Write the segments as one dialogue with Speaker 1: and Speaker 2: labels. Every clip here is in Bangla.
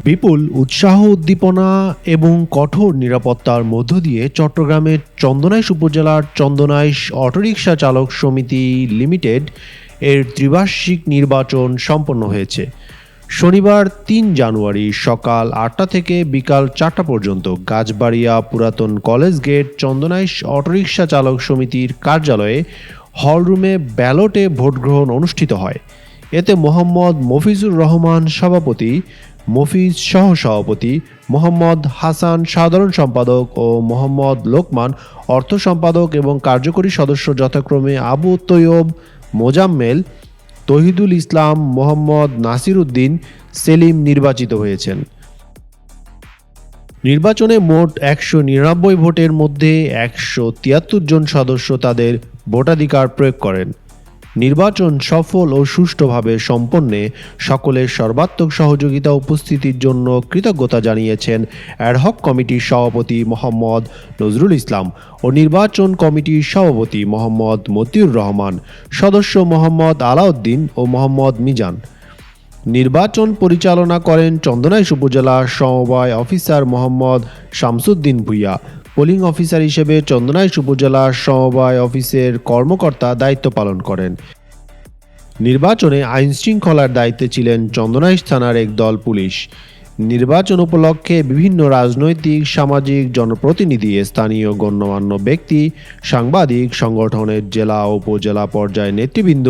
Speaker 1: বিপুল উৎসাহ উদ্দীপনা এবং কঠোর নিরাপত্তার মধ্য দিয়ে চট্টগ্রামের চন্দনাইশ উপজেলার চন্দনাইশ অটোরিকশা চালক সমিতি লিমিটেড এর ত্রিবার্ষিক নির্বাচন সম্পন্ন হয়েছে। শনিবার ৩ জানুয়ারি সকাল ৮টা থেকে বিকাল ৪টা পর্যন্ত গাছবাড়িয়া পুরাতন কলেজ গেট চন্দনাইশ অটোরিকশা চালক সমিতির কার্যালয়ে হলরুমে ব্যালটে ভোটগ্রহণ অনুষ্ঠিত হয়। এতে মোহাম্মদ মফিজুর রহমান সভাপতি, মফিজ সহসভাপতি, মোহাম্মদ হাসান সাধারণ সম্পাদক ও মোহাম্মদ লোকমান অর্থ সম্পাদক এবং কার্যকরী সদস্য যথাক্রমে আবু তৈয়ব, মোজাম্মেল, তহিদুল ইসলাম, মোহাম্মদ নাসির উদ্দিন, সেলিম নির্বাচিত হয়েছেন। নির্বাচনে মোট ১৯৯ ভোটের মধ্যে ১৭৩ জন সদস্য তাদের ভোটাধিকার প্রয়োগ করেন। নির্বাচন সফল ও সুষ্ঠুভাবে সম্পন্নে সকলের সর্বাত্মক সহযোগিতা উপস্থিতির জন্য কৃতজ্ঞতা জানিয়েছেন অ্যাডহক কমিটির সভাপতি মোহাম্মদ নজরুল ইসলাম ও নির্বাচন কমিটির সভাপতি মোহাম্মদ মতিউর রহমান, সদস্য মোহাম্মদ আলাউদ্দিন ও মোহাম্মদ মিজান। নির্বাচন পরিচালনা করেন চন্দনাইশ উপজেলা সমবায় officer Mohammad Shamsuddin Bhuiyan. Polling officer হিসেবে চন্দনাইশ উপজেলা সমবায় অফিসের কর্মকর্তা দায়িত্ব পালন করেন। নির্বাচনে আইন শৃঙ্খলার দায়িত্বে ছিলেন চন্দনাইশ থানার একদল পুলিশ। নির্বাচন উপলক্ষে বিভিন্ন রাজনৈতিক, সামাজিক, জনপ্রতিনিধি, স্থানীয় গণ্যমান্য ব্যক্তি, সাংবাদিক, সংগঠনের জেলা ও উপজেলা পর্যায়ে নেতৃবৃন্দ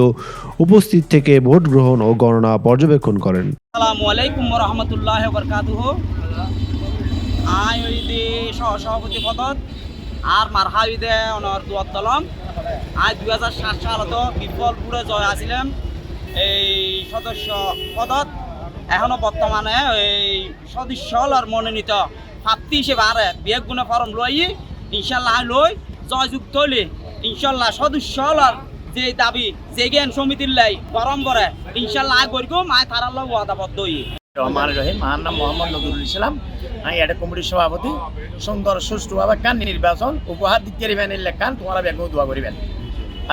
Speaker 1: উপস্থিত থেকে ভোট গ্রহণ ও গণনা পর্যবেক্ষণ করেন।
Speaker 2: আসসালামু আলাইকুম ওয়া রাহমাতুল্লাহি ওয়া বারাকাতুহু। আই ওইদি সহসভাপতি পদত আর মারহাবিদে অনর দুয়াত দলম আই 2007 সালত বিফলপুরে জয় আসিলাম এই সদস্য পদত। এখনো বর্তমানে এই সদস্য আর মনোনীত প্রার্থী হিসেবে আর বিয়েক গুণে ফর্ম লই ইনশাল্লাহ লই জয়যুক্ত হলে ইনশাল্লাহ সদস্য আর যে দাবি যে জ্ঞান সমিতির লাই গরম করে ইনশাল্লাহ আয় করকুম আয় তারাল ওয়াদাবদ্ধ হই।
Speaker 3: রহমান রহিম, আমার নাম মোহাম্মদ নজরুল ইসলাম। আমি এটা কমিটির সভাপতি। সুন্দর সুষ্ঠুভাবে কান নির্বাচন উপহার দিতে পারিবেন, কান তোমরা ব্যাগও দোয়া করিবেন।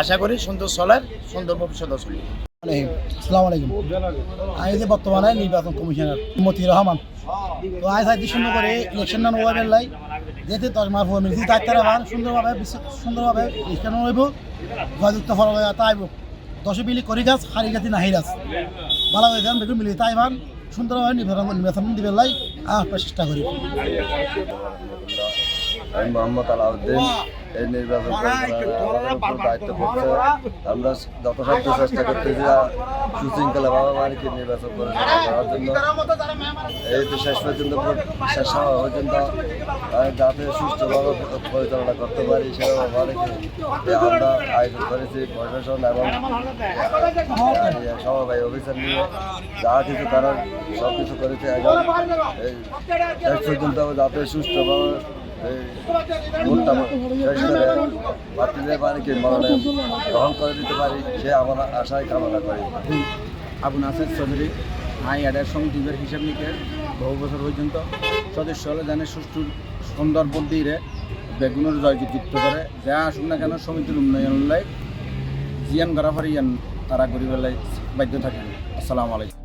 Speaker 3: আশা করি সুন্দর চলার, সুন্দর ভবিষ্যৎ চলি।
Speaker 4: আসসালামু আলাইকুম। আমি যে বর্তমানে নির্বাচন কমিশনার মতিউর রহমান। তো আজ সাইতে সুন্দর করে ইলেকশন না নোয়াবেন লাই যেতে 10 মাস পর মিলছি দায়িত্ব রাখান সুন্দরভাবে ইলেকশন হইব, জয়যুক্ত ফল তাইব 10 বিলি করি গাছ হারি গাছি নাহি গাছ ভালো হয়ে যান বেগুন মিলি তাইবান সুন্দরভাবে নির্বাচন দিবেন লাই চেষ্টা করি।
Speaker 5: আমি মোহাম্মদ আলাউদ্দিন। এই নির্বাচন দায়িত্ব করছে। আমরা যথাসাধ্য চেষ্টা করতেছি সুশৃঙ্খলাভাবে মানুষকে নির্বাচন করার জন্য। এই শেষ পর্যন্ত শেষ হওয়া পর্যন্ত যাতে সুষ্ঠুভাবে পরিচালনা করতে পারি সেভাবে মানুষকে আমরা আয়োজন করেছি। প্রশাসন এবং সমবায় অফিসার নিয়ে যা কিছু করার সব কিছু করেছে এবং শেষ পর্যন্ত যাতে সুষ্ঠুভাবে ভোটটা শেষ করে প্রার্থীদের বাড়িকে মনোনয়ন গ্রহণ করে দিতে পারি সে আমার আশায় কামনা করি।
Speaker 6: আবু নাসির চৌধুরী। আই এডের সমিতির হিসাব নিকের বহু বছর পর্যন্ত সদস্য হলে জানে সুষ্ঠু সুন্দর ভোট দিয়ে বেগুনের জয়যুক্ত করে যা আসুক না কেন সমিতির উন্নয়ন লাই জিয়ান করা পারি তারা গরিবের লাই বাধ্য থাকেন। আসসালামু আলাইকুম।